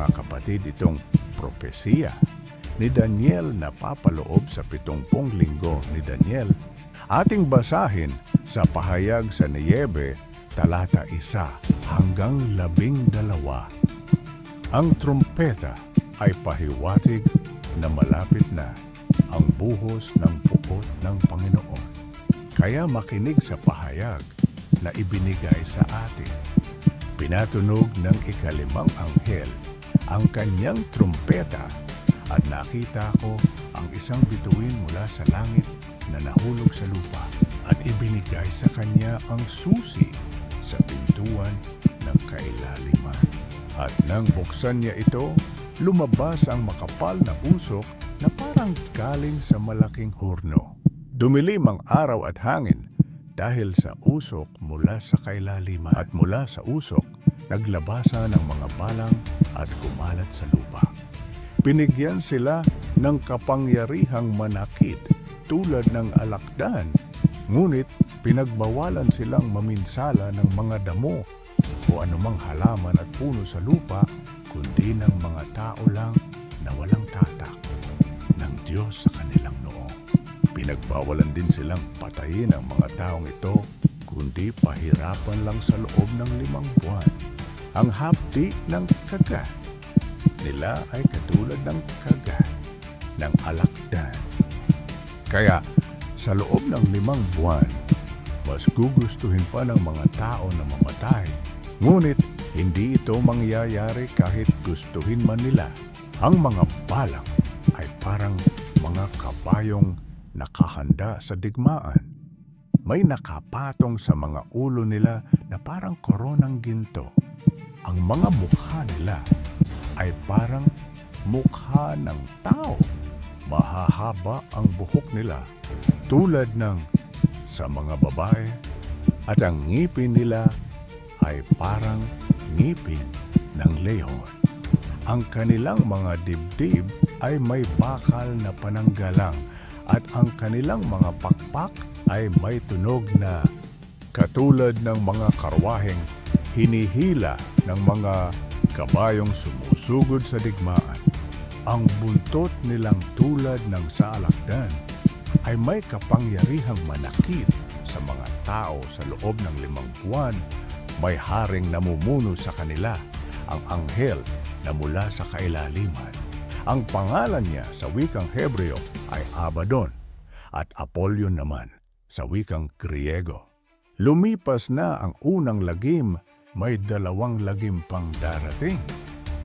mga kapatid, itong propesiya ni Daniel na papaloob sa 70 linggo ni Daniel. Ating basahin sa pahayag sa Niyebe, talata 1 hanggang 12. Ang trumpeta ay pahiwatig na malapit na ang buhos ng puot ng Panginoon. Kaya makinig sa pahayag na ibinigay sa atin. Pinatunog ng ikalimang anghel ang kanyang trumpeta at nakita ko ang isang bituin mula sa langit na nahulog sa lupa at ibinigay sa kanya ang susi sa pintuan ng kailaliman. At nang buksan niya ito, lumabas ang makapal na usok na parang galing sa malaking hurno. Dumilim ang araw at hangin dahil sa usok mula sa kailaliman, at mula sa usok naglabasa ng mga balang at kumalat sa lupa. Binigyan sila ng kapangyarihang manakit tulad ng alakdan, ngunit pinagbawalan silang maminsala ng mga damo o anumang halaman at puno sa lupa, kundi ng mga tao lang na walang tatak ng Diyos sa kanilang noo. Pinagbawalan din silang patayin ang mga taong ito, kundi pahirapan lang sa loob ng 5 buwan. Ang hapdi ng kagat nila ay katulad ng kagat ng alakdan. Kaya sa loob ng 5 buwan, mas gugustuhin pa ng mga tao na mamatay. Ngunit hindi ito mangyayari kahit gustuhin man nila. Ang mga balang ay parang mga kabayong nakahanda sa digmaan. May nakapatong sa mga ulo nila na parang koronang ginto. Ang mga mukha nila ay parang mukha ng tao. Mahahaba ang buhok nila tulad ng sa mga babae, at ang ngipin nila ay parang ngipin ng leon. Ang kanilang mga dibdib ay may bakal na pananggalang, at ang kanilang mga pakpak ay may tunog na katulad ng mga karwaheng hinihila ng mga kabayong sumusugod sa digmaan. Ang buntot nilang tulad ng sa alakdan ay may kapangyarihang manakit sa mga tao sa loob ng 5 buwan. May haring namumuno sa kanila, ang anghel na mula sa kailaliman. Ang pangalan niya sa wikang Hebreo ay Abaddon at Apollyon naman sa wikang Griego. Lumipas na ang unang lagim, may 2 lagim pang darating.